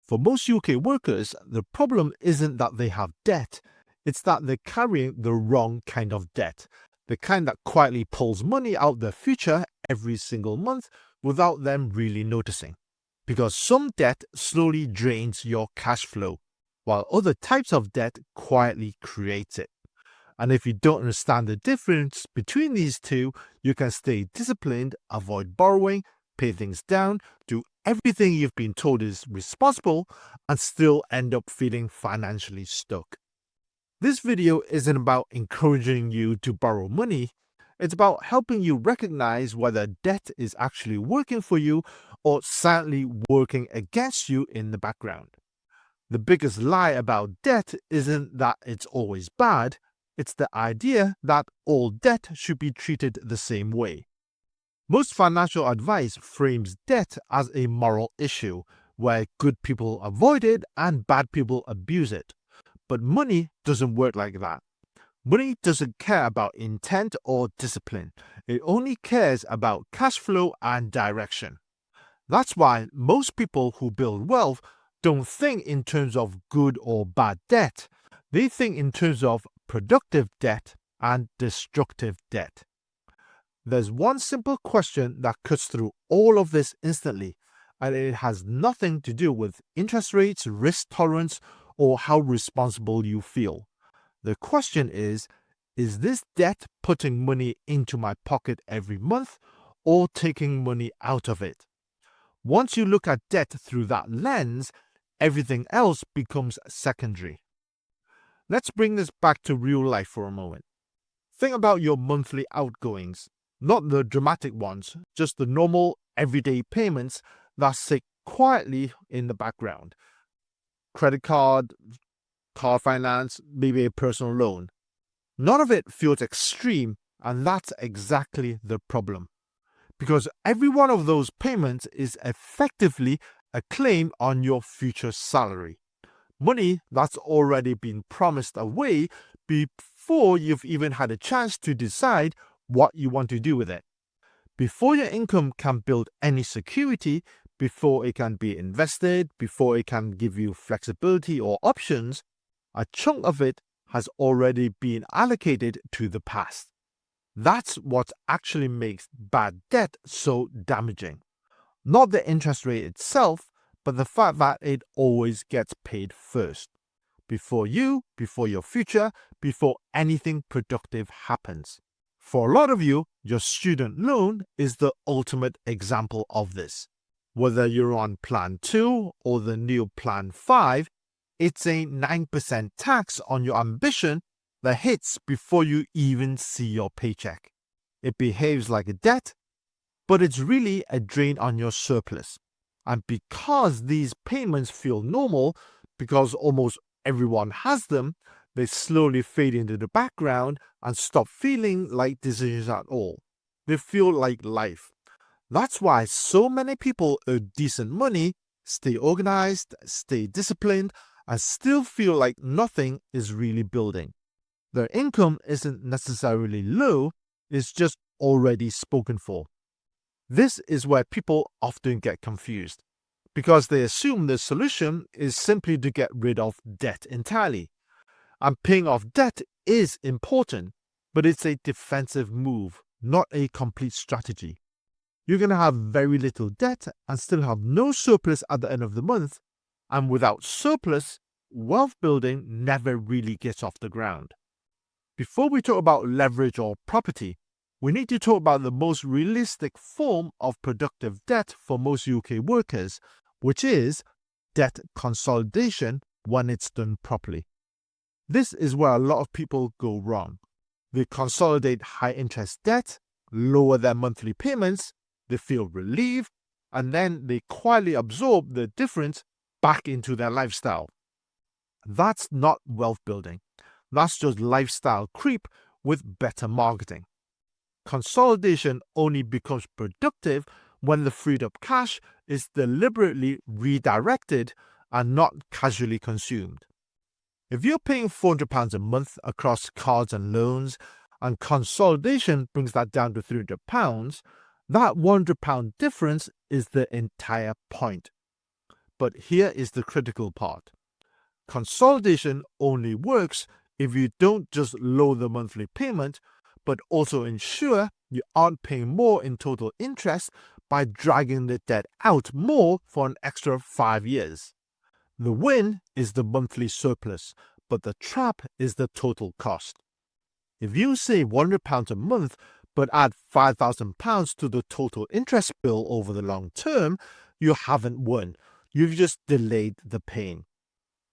For most UK workers, the problem isn't that they have debt, it's that they're carrying the wrong kind of debt, the kind that quietly pulls money out their future every single month without them really noticing. Because some debt slowly drains your cash flow, while other types of debt quietly create it. And if you don't understand the difference between these two, you can stay disciplined, avoid borrowing, pay things down, do everything you've been told is responsible, and still end up feeling financially stuck. This video isn't about encouraging you to borrow money. It's about helping you recognize whether debt is actually working for you or silently working against you in the background. The biggest lie about debt isn't that it's always bad, it's the idea that all debt should be treated the same way. Most financial advice frames debt as a moral issue, where good people avoid it and bad people abuse it. But money doesn't work like that. Money doesn't care about intent or discipline. It only cares about cash flow and direction. That's why most people who build wealth don't think in terms of good or bad debt. They think in terms of productive debt and destructive debt. There's one simple question that cuts through all of this instantly, and it has nothing to do with interest rates, risk tolerance, or how responsible you feel. The question is this debt putting money into my pocket every month or taking money out of it? Once you look at debt through that lens, everything else becomes secondary. Let's bring this back to real life for a moment. Think about your monthly outgoings, not the dramatic ones, just the normal everyday payments that sit quietly in the background. Credit card, car finance, maybe a personal loan. None of it feels extreme, and that's exactly the problem. Because every one of those payments is effectively a claim on your future salary. Money that's already been promised away before you've even had a chance to decide what you want to do with it. Before your income can build any security, before it can be invested, before it can give you flexibility or options, a chunk of it has already been allocated to the past. That's what actually makes bad debt so damaging. Not the interest rate itself, but the fact that it always gets paid first. Before you, before your future, before anything productive happens. For a lot of you, your student loan is the ultimate example of this. Whether you're on Plan 2 or the new Plan 5, it's a 9% tax on your ambition that hits before you even see your paycheck. It behaves like a debt, but it's really a drain on your surplus. And because these payments feel normal, because almost everyone has them, they slowly fade into the background and stop feeling like decisions at all. They feel like life. That's why so many people earn decent money, stay organized, stay disciplined, and still feel like nothing is really building. Their income isn't necessarily low, it's just already spoken for. This is where people often get confused, because they assume the solution is simply to get rid of debt entirely. And paying off debt is important, but it's a defensive move, not a complete strategy. You're going to have very little debt and still have no surplus at the end of the month, and without surplus, wealth building never really gets off the ground. Before we talk about leverage or property, we need to talk about the most realistic form of productive debt for most UK workers, which is debt consolidation when it's done properly. This is where a lot of people go wrong. They consolidate high interest debt, lower their monthly payments, they feel relieved, and then they quietly absorb the difference back into their lifestyle. That's not wealth building. That's just lifestyle creep with better marketing. Consolidation only becomes productive when the freed up cash is deliberately redirected and not casually consumed. If you're paying £400 a month across cards and loans, and consolidation brings that down to £300, that £100 difference is the entire point. But here is the critical part. Consolidation only works if you don't just lower the monthly payment, but also ensure you aren't paying more in total interest by dragging the debt out more for an extra 5 years. The win is the monthly surplus, but the trap is the total cost. If you save £100 a month but add £5,000 to the total interest bill over the long term, you haven't won. You've just delayed the pain.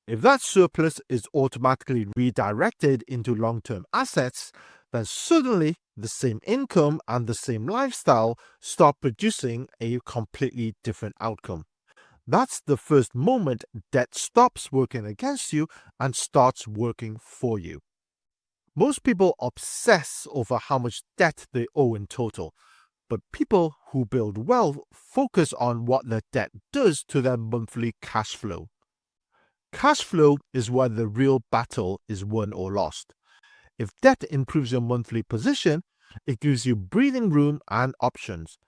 If that surplus is automatically redirected into long-term assets, then suddenly the same income and the same lifestyle start producing a completely different outcome. That's the first moment debt stops working against you and starts working for you. Most people obsess over how much debt they owe in total, but people who build wealth focus on what the debt does to their monthly cash flow. Cash flow is where the real battle is won or lost. If debt improves your monthly position, it gives you breathing room and options.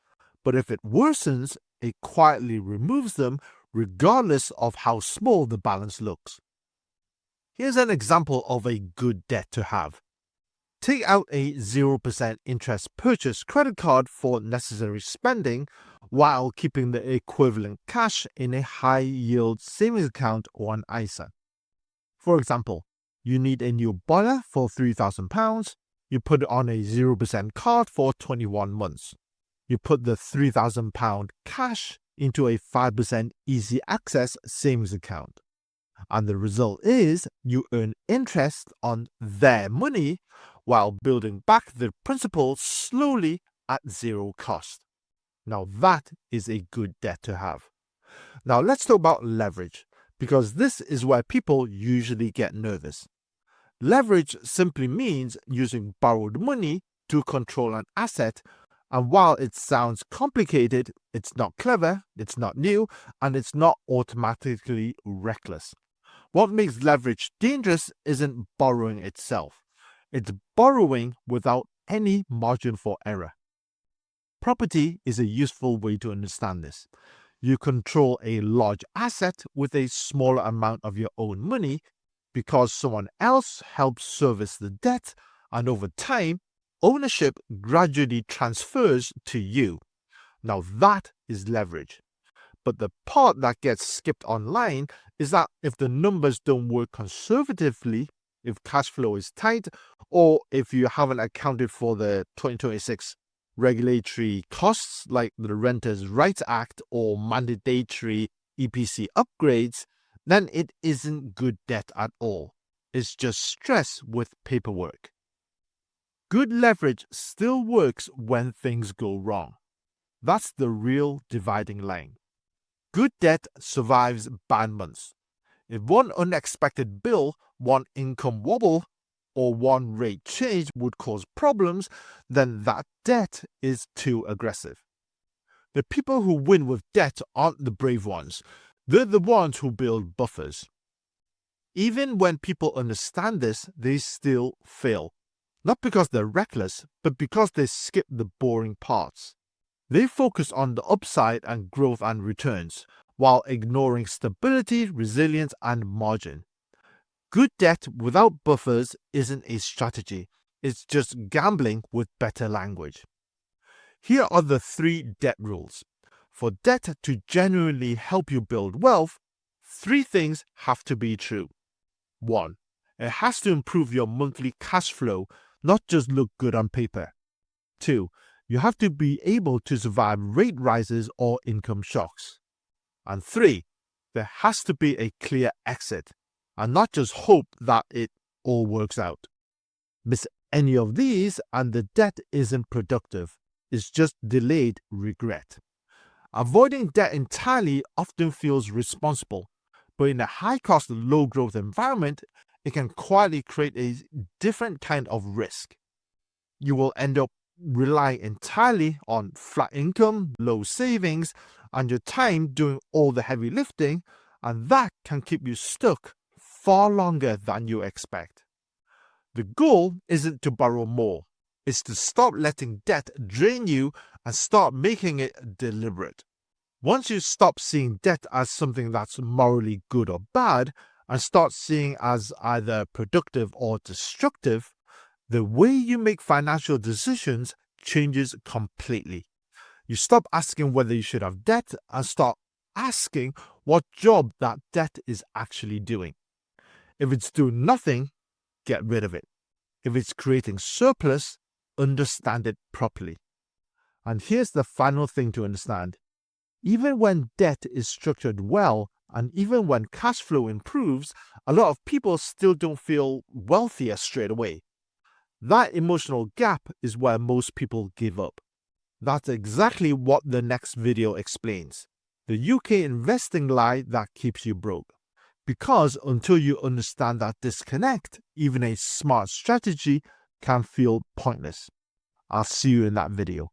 But if it worsens, it quietly removes them regardless of how small the balance looks. Here's an example of a good debt to have. Take out a 0% interest purchase credit card for necessary spending while keeping the equivalent cash in a high-yield savings account or an ISA. For example, you need a new boiler for £3,000. You put it on a 0% card for 21 months. You put the £3,000 cash into a 5% easy access savings account. And the result is you earn interest on their money while building back the principal slowly at zero cost. Now that is a good debt to have. Now let's talk about leverage, because this is where people usually get nervous. Leverage simply means using borrowed money to control an asset, and while it sounds complicated, it's not clever, it's not new, and it's not automatically reckless. What makes leverage dangerous isn't borrowing itself. It's borrowing without any margin for error. Property is a useful way to understand this. You control a large asset with a smaller amount of your own money because someone else helps service the debt, and over time, ownership gradually transfers to you. Now that is leverage. But the part that gets skipped online is that if the numbers don't work conservatively, if cash flow is tight, or if you haven't accounted for the 2026 regulatory costs like the Renters' Rights Act or mandatory EPC upgrades, then it isn't good debt at all. It's just stress with paperwork. Good leverage still works when things go wrong. That's the real dividing line. Good debt survives bad months. If one unexpected bill, one income wobble, or one rate change would cause problems, then that debt is too aggressive. The people who win with debt aren't the brave ones. They're the ones who build buffers. Even when people understand this, they still fail. Not because they're reckless, but because they skip the boring parts. They focus on the upside and growth and returns, while ignoring stability, resilience, and margin. Good debt without buffers isn't a strategy, it's just gambling with better language. Here are the 3 debt rules. For debt to genuinely help you build wealth, 3 things have to be true. 1. It has to improve your monthly cash flow, not just look good on paper. 2. You have to be able to survive rate rises or income shocks. And 3. There has to be a clear exit, and not just hope that it all works out. Miss any of these and the debt isn't productive. It's just delayed regret. Avoiding debt entirely often feels responsible, but in a high-cost, low-growth environment, it can quietly create a different kind of risk. You will end up relying entirely on flat income, low savings, and your time doing all the heavy lifting, and that can keep you stuck far longer than you expect. The goal isn't to borrow more, it's to stop letting debt drain you and start making it deliberate. Once you stop seeing debt as something that's morally good or bad and start seeing as either productive or destructive, the way you make financial decisions changes completely. You stop asking whether you should have debt and start asking what job that debt is actually doing. If it's doing nothing, get rid of it. If it's creating surplus, understand it properly. And here's the final thing to understand. Even when debt is structured well, and even when cash flow improves, a lot of people still don't feel wealthier straight away. That emotional gap is where most people give up. That's exactly what the next video explains. The UK investing lie that keeps you broke. Because until you understand that disconnect, even a smart strategy can feel pointless. I'll see you in that video.